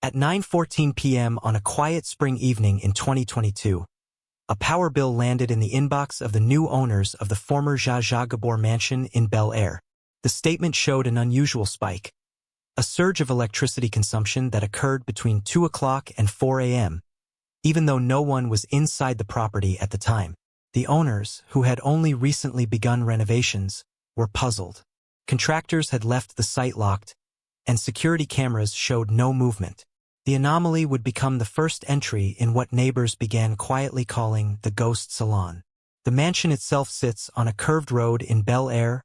At 9:14 p.m. on a quiet spring evening in 2022, a power bill landed in the inbox of the new owners of the former Zsa Zsa Gabor mansion in Bel Air. The statement showed an unusual spike, a surge of electricity consumption that occurred between 2 o'clock and 4 a.m., even though no one was inside the property at the time. The owners, who had only recently begun renovations, were puzzled. Contractors had left the site locked, and security cameras showed no movement. The anomaly would become the first entry in what neighbors began quietly calling the ghost salon. The mansion itself sits on a curved road in Bel Air,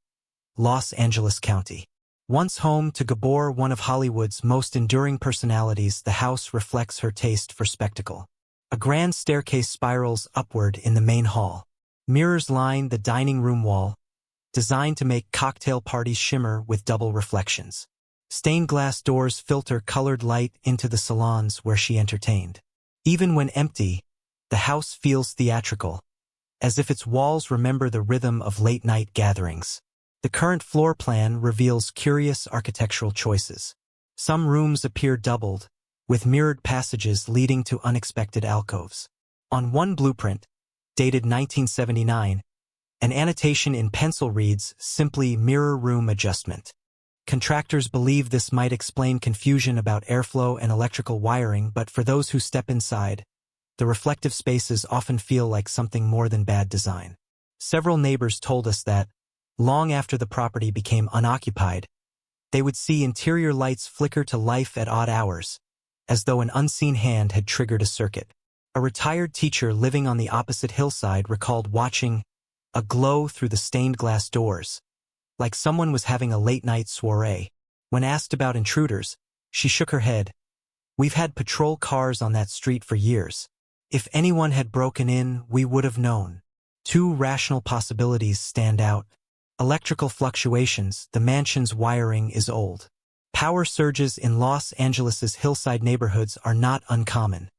Los Angeles County. Once home to Gabor, one of Hollywood's most enduring personalities, the house reflects her taste for spectacle. A grand staircase spirals upward in the main hall. Mirrors line the dining room wall, designed to make cocktail parties shimmer with double reflections. Stained glass doors filter colored light into the salons where she entertained. Even when empty, the house feels theatrical, as if its walls remember the rhythm of late-night gatherings. The current floor plan reveals curious architectural choices. Some rooms appear doubled, with mirrored passages leading to unexpected alcoves. On one blueprint, dated 1979, an annotation in pencil reads simply "mirror room adjustment." Contractors believe this might explain confusion about airflow and electrical wiring, but for those who step inside, the reflective spaces often feel like something more than bad design. Several neighbors told us that, long after the property became unoccupied, they would see interior lights flicker to life at odd hours, as though an unseen hand had triggered a circuit. A retired teacher living on the opposite hillside recalled watching a glow through the stained glass doors, like someone was having a late-night soiree. When asked about intruders, she shook her head. "We've had patrol cars on that street for years. If anyone had broken in, we would have known." Two rational possibilities stand out. Electrical fluctuations. The mansion's wiring is old. Power surges in Los Angeles's hillside neighborhoods are not uncommon,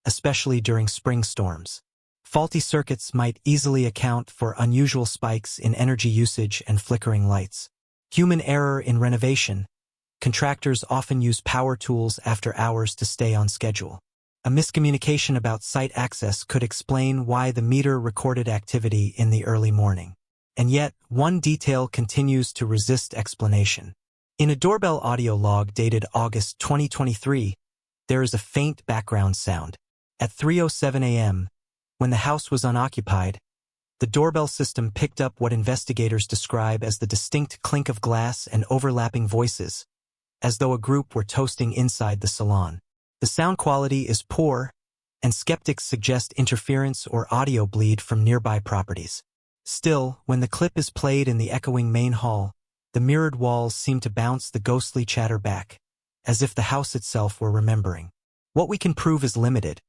especially during spring storms. Faulty circuits might easily account for unusual spikes in energy usage and flickering lights. Human error in renovation. Contractors often use power tools after hours to stay on schedule. A miscommunication about site access could explain why the meter recorded activity in the early morning. And yet, one detail continues to resist explanation. In a doorbell audio log dated August 2023, there is a faint background sound. At 3:07 a.m., when the house was unoccupied, the doorbell system picked up what investigators describe as the distinct clink of glass and overlapping voices, as though a group were toasting inside the salon. The sound quality is poor, and skeptics suggest interference or audio bleed from nearby properties. Still, when the clip is played in the echoing main hall, the mirrored walls seem to bounce the ghostly chatter back, as if the house itself were remembering. What we can prove is limited.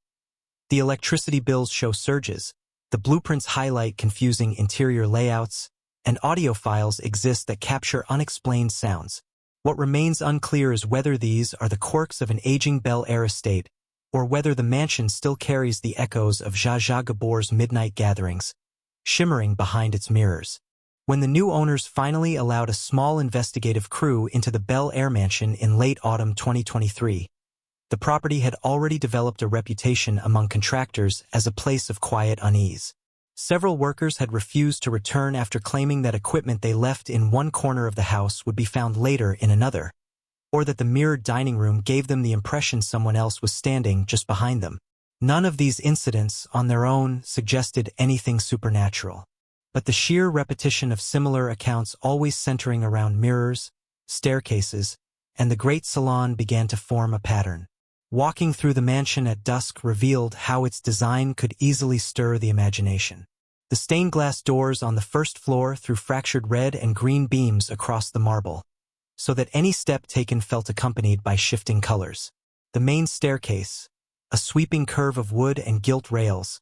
The electricity bills show surges, the blueprints highlight confusing interior layouts, and audio files exist that capture unexplained sounds. What remains unclear is whether these are the quirks of an aging Bel Air estate, or whether the mansion still carries the echoes of Zsa Zsa Gabor's midnight gatherings, shimmering behind its mirrors. When the new owners finally allowed a small investigative crew into the Bel Air mansion in late autumn 2023, the property had already developed a reputation among contractors as a place of quiet unease. Several workers had refused to return after claiming that equipment they left in one corner of the house would be found later in another, or that the mirrored dining room gave them the impression someone else was standing just behind them. None of these incidents, on their own, suggested anything supernatural. But the sheer repetition of similar accounts always centering around mirrors, staircases, and the great salon began to form a pattern. Walking through the mansion at dusk revealed how its design could easily stir the imagination. The stained glass doors on the first floor threw fractured red and green beams across the marble, so that any step taken felt accompanied by shifting colors. The main staircase, a sweeping curve of wood and gilt rails,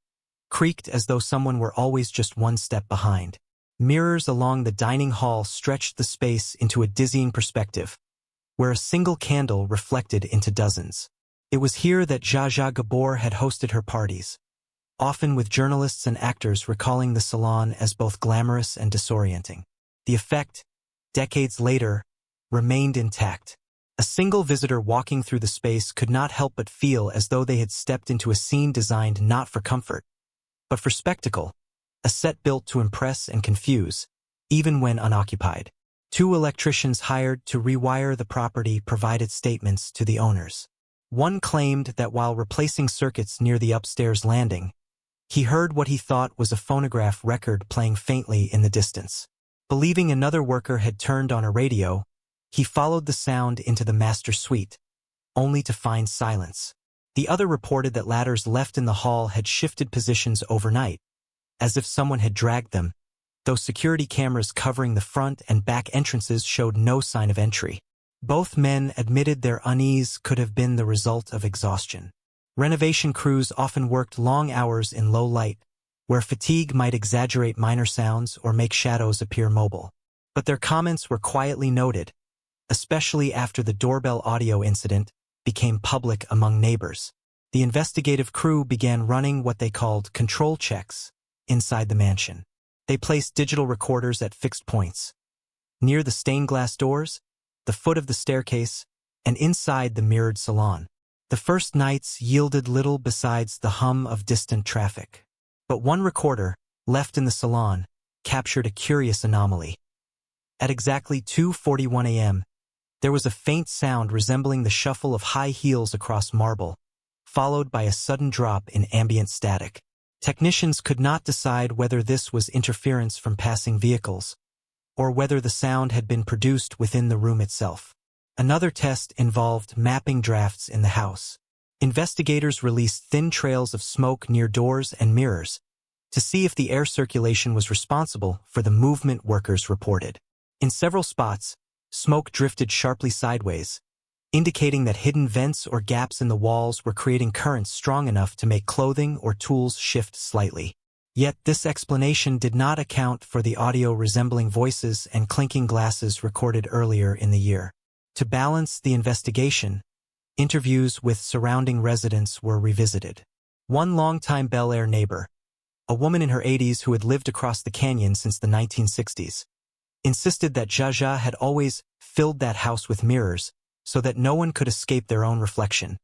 creaked as though someone were always just one step behind. Mirrors along the dining hall stretched the space into a dizzying perspective, where a single candle reflected into dozens. It was here that Zsa Zsa Gabor had hosted her parties, often with journalists and actors recalling the salon as both glamorous and disorienting. The effect, decades later, remained intact. A single visitor walking through the space could not help but feel as though they had stepped into a scene designed not for comfort, but for spectacle, a set built to impress and confuse, even when unoccupied. 2 electricians hired to rewire the property provided statements to the owners. One claimed that while replacing circuits near the upstairs landing, he heard what he thought was a phonograph record playing faintly in the distance. Believing another worker had turned on a radio, he followed the sound into the master suite, only to find silence. The other reported that ladders left in the hall had shifted positions overnight, as if someone had dragged them, though security cameras covering the front and back entrances showed no sign of entry. Both men admitted their unease could have been the result of exhaustion. Renovation crews often worked long hours in low light, where fatigue might exaggerate minor sounds or make shadows appear mobile. But their comments were quietly noted, especially after the doorbell audio incident became public among neighbors. The investigative crew began running what they called control checks inside the mansion. They placed digital recorders at fixed points, near the stained glass doors, the foot of the staircase, and inside the mirrored salon. The first nights yielded little besides the hum of distant traffic. But one recorder, left in the salon, captured a curious anomaly. At exactly 2:41 a.m., there was a faint sound resembling the shuffle of high heels across marble, followed by a sudden drop in ambient static. Technicians could not decide whether this was interference from passing vehicles, or whether the sound had been produced within the room itself. Another test involved mapping drafts in the house. Investigators released thin trails of smoke near doors and mirrors to see if the air circulation was responsible for the movement workers reported. In several spots, smoke drifted sharply sideways, indicating that hidden vents or gaps in the walls were creating currents strong enough to make clothing or tools shift slightly. Yet this explanation did not account for the audio resembling voices and clinking glasses recorded earlier in the year. To balance the investigation, interviews with surrounding residents were revisited. One longtime Bel Air neighbor, a woman in her 80s who had lived across the canyon since the 1960s, insisted that Zsa Zsa had always filled that house with mirrors so that no one could escape their own reflection.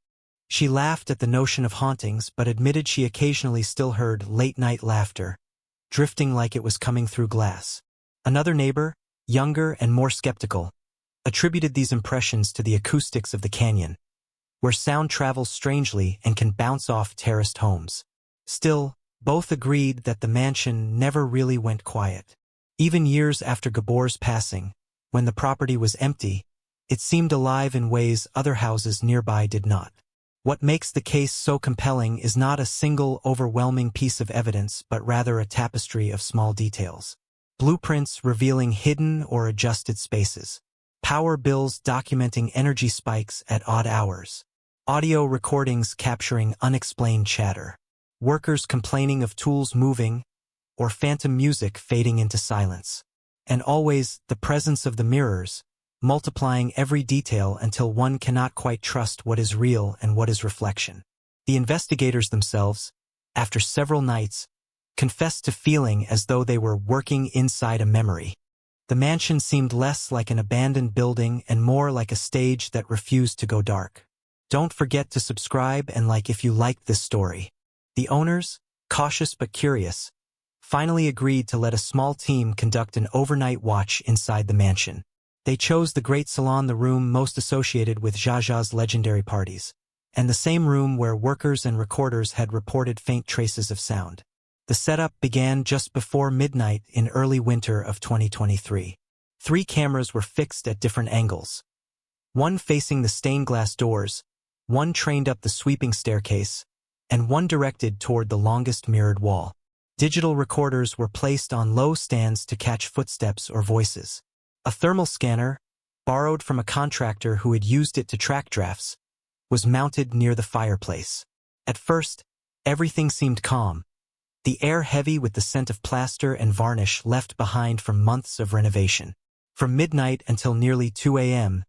She laughed at the notion of hauntings but admitted she occasionally still heard late-night laughter, drifting like it was coming through glass. Another neighbor, younger and more skeptical, attributed these impressions to the acoustics of the canyon, where sound travels strangely and can bounce off terraced homes. Still, both agreed that the mansion never really went quiet. Even years after Gabor's passing, when the property was empty, it seemed alive in ways other houses nearby did not. What makes the case so compelling is not a single overwhelming piece of evidence but rather a tapestry of small details. Blueprints revealing hidden or adjusted spaces. Power bills documenting energy spikes at odd hours. Audio recordings capturing unexplained chatter. Workers complaining of tools moving, or phantom music fading into silence. And always the presence of the mirrors, multiplying every detail until one cannot quite trust what is real and what is reflection. The investigators themselves, after several nights, confessed to feeling as though they were working inside a memory. The mansion seemed less like an abandoned building and more like a stage that refused to go dark. Don't forget to subscribe and like if you liked this story. The owners, cautious but curious, finally agreed to let a small team conduct an overnight watch inside the mansion. They chose the great salon, the room most associated with Zsa Zsa's legendary parties, and the same room where workers and recorders had reported faint traces of sound. The setup began just before midnight in early winter of 2023. 3 cameras were fixed at different angles. One facing the stained glass doors, one trained up the sweeping staircase, and one directed toward the longest mirrored wall. Digital recorders were placed on low stands to catch footsteps or voices. A thermal scanner, borrowed from a contractor who had used it to track drafts, was mounted near the fireplace. At first, everything seemed calm, the air heavy with the scent of plaster and varnish left behind from months of renovation. From midnight until nearly 2 a.m.,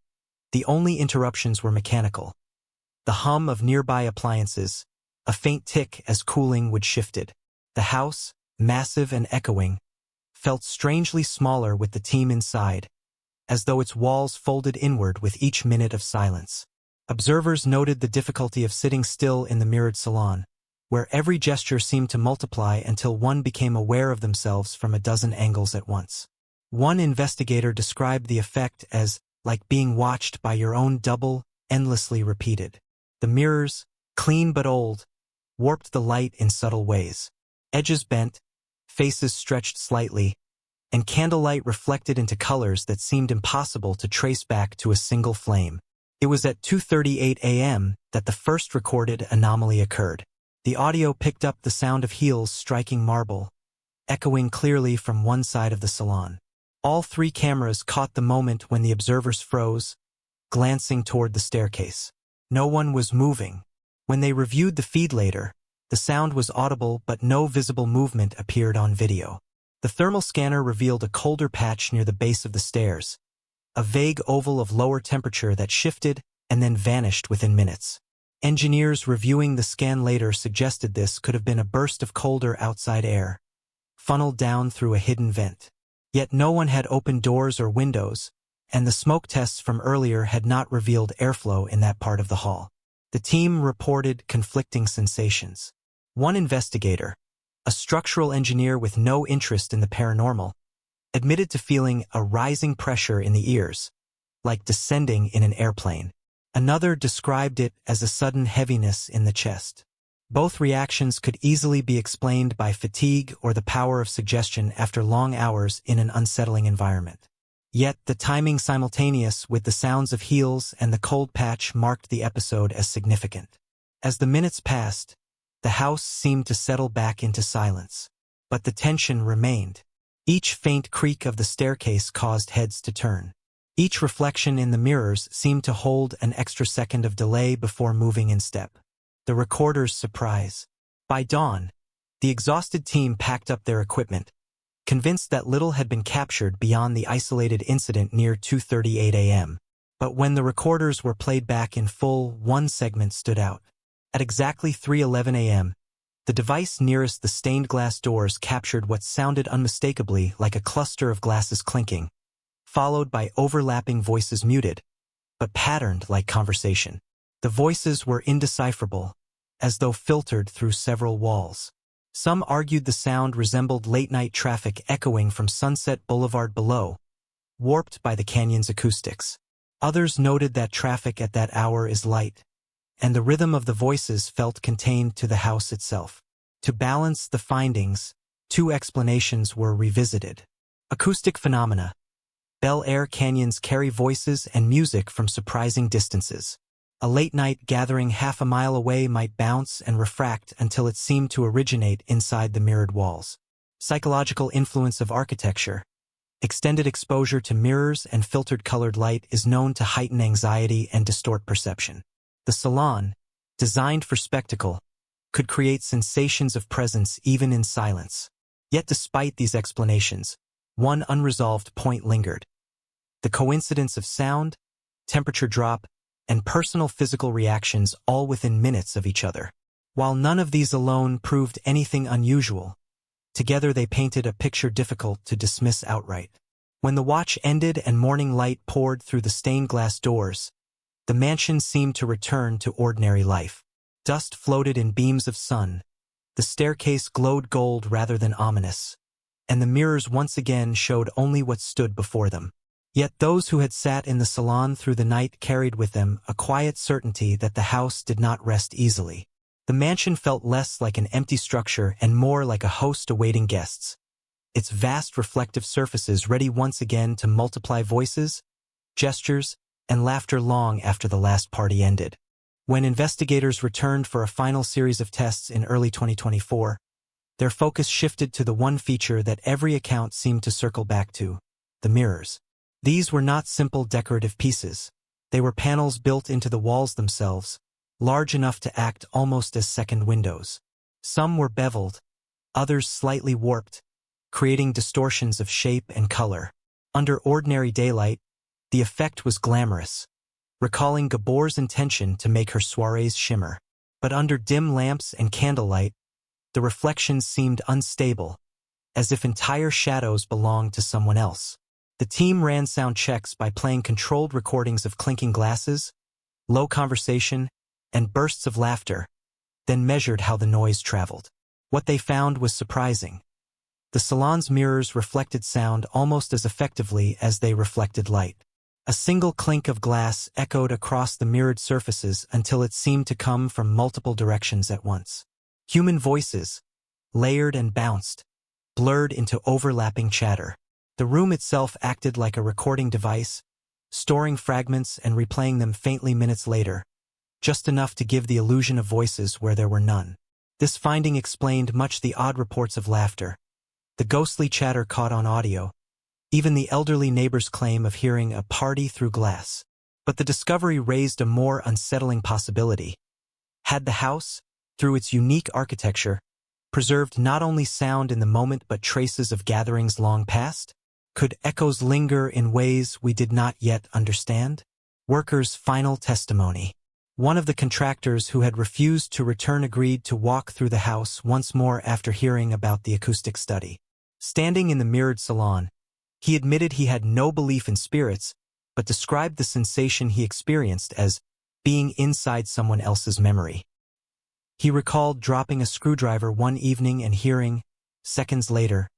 the only interruptions were mechanical. The hum of nearby appliances, a faint tick as cooling would shifted. The house, massive and echoing, felt strangely smaller with the team inside, as though its walls folded inward with each minute of silence. Observers noted the difficulty of sitting still in the mirrored salon, where every gesture seemed to multiply until one became aware of themselves from a dozen angles at once. One investigator described the effect as like being watched by your own double, endlessly repeated. The mirrors, clean but old, warped the light in subtle ways. Edges bent, faces stretched slightly, and candlelight reflected into colors that seemed impossible to trace back to a single flame. It was at 2:38 a.m. that the first recorded anomaly occurred. The audio picked up the sound of heels striking marble, echoing clearly from one side of the salon. All three cameras caught the moment when the observers froze, glancing toward the staircase. No one was moving. When they reviewed the feed later, the sound was audible but no visible movement appeared on video. The thermal scanner revealed a colder patch near the base of the stairs, a vague oval of lower temperature that shifted and then vanished within minutes. Engineers reviewing the scan later suggested this could have been a burst of colder outside air, funneled down through a hidden vent. Yet no one had opened doors or windows, and the smoke tests from earlier had not revealed airflow in that part of the hall. The team reported conflicting sensations. One investigator, a structural engineer with no interest in the paranormal, admitted to feeling a rising pressure in the ears, like descending in an airplane. Another described it as a sudden heaviness in the chest. Both reactions could easily be explained by fatigue or the power of suggestion after long hours in an unsettling environment. Yet the timing simultaneous with the sounds of heels and the cold patch marked the episode as significant. As the minutes passed, the house seemed to settle back into silence. But the tension remained. Each faint creak of the staircase caused heads to turn. Each reflection in the mirrors seemed to hold an extra second of delay before moving in step. The recorder's surprise. By dawn, the exhausted team packed up their equipment, convinced that little had been captured beyond the isolated incident near 2:38 a.m. But when the recorders were played back in full, one segment stood out. At exactly 3:11 a.m., the device nearest the stained glass doors captured what sounded unmistakably like a cluster of glasses clinking, followed by overlapping voices muted, but patterned like conversation. The voices were indecipherable, as though filtered through several walls. Some argued the sound resembled late-night traffic echoing from Sunset Boulevard below, warped by the canyon's acoustics. Others noted that traffic at that hour is light, and the rhythm of the voices felt contained to the house itself. To balance the findings, two explanations were revisited. Acoustic phenomena. Bel Air canyons carry voices and music from surprising distances. A late-night gathering half a mile away might bounce and refract until it seemed to originate inside the mirrored walls. Psychological influence of architecture. Extended exposure to mirrors and filtered colored light is known to heighten anxiety and distort perception. The salon, designed for spectacle, could create sensations of presence even in silence. Yet despite these explanations, one unresolved point lingered. The coincidence of sound, temperature drop, and personal physical reactions all within minutes of each other. While none of these alone proved anything unusual, together they painted a picture difficult to dismiss outright. When the watch ended and morning light poured through the stained glass doors, the mansion seemed to return to ordinary life. Dust floated in beams of sun, the staircase glowed gold rather than ominous, and the mirrors once again showed only what stood before them. Yet those who had sat in the salon through the night carried with them a quiet certainty that the house did not rest easily. The mansion felt less like an empty structure and more like a host awaiting guests, its vast reflective surfaces ready once again to multiply voices, gestures, and laughter long after the last party ended. When investigators returned for a final series of tests in early 2024, their focus shifted to the one feature that every account seemed to circle back to: the mirrors. These were not simple decorative pieces. They were panels built into the walls themselves, large enough to act almost as second windows. Some were beveled, others slightly warped, creating distortions of shape and color. Under ordinary daylight, the effect was glamorous, recalling Gabor's intention to make her soirees shimmer. But under dim lamps and candlelight, the reflections seemed unstable, as if entire shadows belonged to someone else. The team ran sound checks by playing controlled recordings of clinking glasses, low conversation, and bursts of laughter, then measured how the noise traveled. What they found was surprising. The salon's mirrors reflected sound almost as effectively as they reflected light. A single clink of glass echoed across the mirrored surfaces until it seemed to come from multiple directions at once. Human voices, layered and bounced, blurred into overlapping chatter. The room itself acted like a recording device, storing fragments and replaying them faintly minutes later, just enough to give the illusion of voices where there were none. This finding explained much the odd reports of laughter, the ghostly chatter caught on audio, even the elderly neighbor's claim of hearing a party through glass. But the discovery raised a more unsettling possibility. Had the house, through its unique architecture, preserved not only sound in the moment but traces of gatherings long past? Could echoes linger in ways we did not yet understand? Workers' final testimony. One of the contractors who had refused to return agreed to walk through the house once more after hearing about the acoustic study. Standing in the mirrored salon, he admitted he had no belief in spirits, but described the sensation he experienced as being inside someone else's memory. He recalled dropping a screwdriver one evening and hearing, seconds later,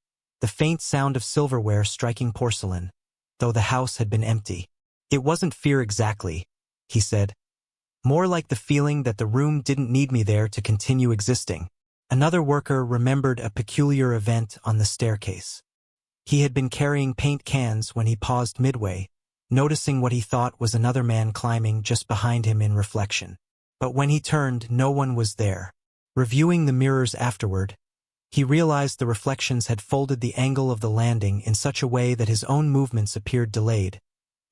the faint sound of silverware striking porcelain, though the house had been empty. It wasn't fear exactly, he said. More like the feeling that the room didn't need me there to continue existing. Another worker remembered a peculiar event on the staircase. He had been carrying paint cans when he paused midway, noticing what he thought was another man climbing just behind him in reflection. But when he turned, no one was there. Reviewing the mirrors afterward, he realized the reflections had folded the angle of the landing in such a way that his own movements appeared delayed,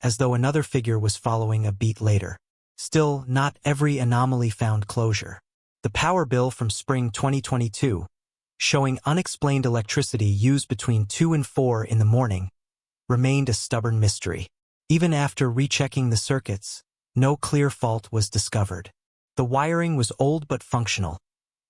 as though another figure was following a beat later. Still, not every anomaly found closure. The power bill from spring 2022, showing unexplained electricity used between 2 and 4 in the morning, remained a stubborn mystery. Even after rechecking the circuits, no clear fault was discovered. The wiring was old but functional.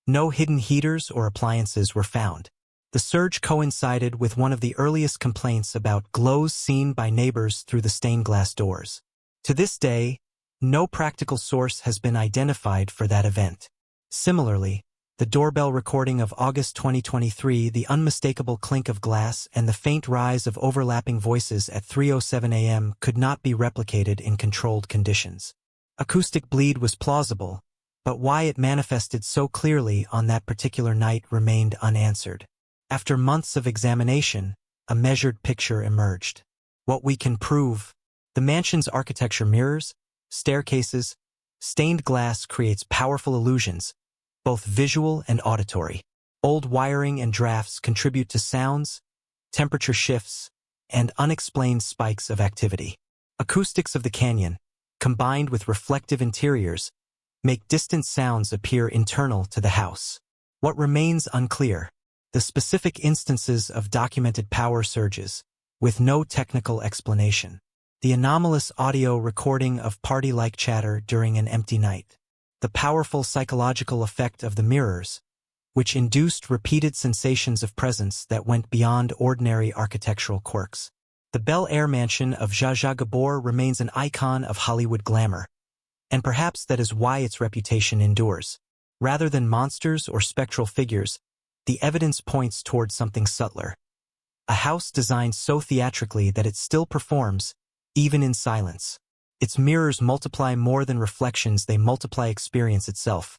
No hidden heaters or appliances were found. The surge coincided with one of the earliest complaints about glows seen by neighbors through the stained glass doors. To this day, no practical source has been identified for that event. Similarly, the doorbell recording of August 2023, the unmistakable clink of glass and the faint rise of overlapping voices at 3:07 a.m. could not be replicated in controlled conditions. Acoustic bleed was plausible, but why it manifested so clearly on that particular night remained unanswered. After months of examination, a measured picture emerged. What we can prove: the mansion's architecture mirrors, staircases, stained glass creates powerful illusions, both visual and auditory. Old wiring and drafts contribute to sounds, temperature shifts, and unexplained spikes of activity. Acoustics of the canyon, combined with reflective interiors, make distant sounds appear internal to the house. What remains unclear: the specific instances of documented power surges, with no technical explanation. The anomalous audio recording of party-like chatter during an empty night. The powerful psychological effect of the mirrors, which induced repeated sensations of presence that went beyond ordinary architectural quirks. The Bel Air mansion of Zsa Zsa Gabor remains an icon of Hollywood glamour, and perhaps that is why its reputation endures. Rather than monsters or spectral figures, the evidence points toward something subtler. A house designed so theatrically that it still performs, even in silence. Its mirrors multiply more than reflections, they multiply experience itself,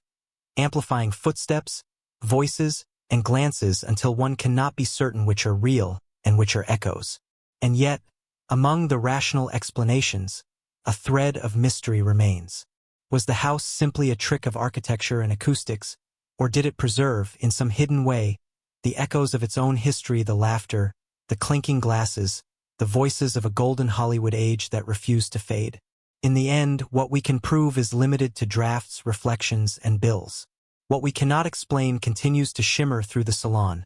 amplifying footsteps, voices, and glances until one cannot be certain which are real and which are echoes. And yet, among the rational explanations, a thread of mystery remains. Was the house simply a trick of architecture and acoustics, or did it preserve, in some hidden way, the echoes of its own history, the laughter, the clinking glasses, the voices of a golden Hollywood age that refused to fade? In the end, what we can prove is limited to drafts, reflections, and bills. What we cannot explain continues to shimmer through the salon,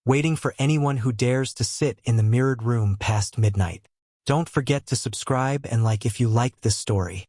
waiting for anyone who dares to sit in the mirrored room past midnight. Don't forget to subscribe and like if you liked this story.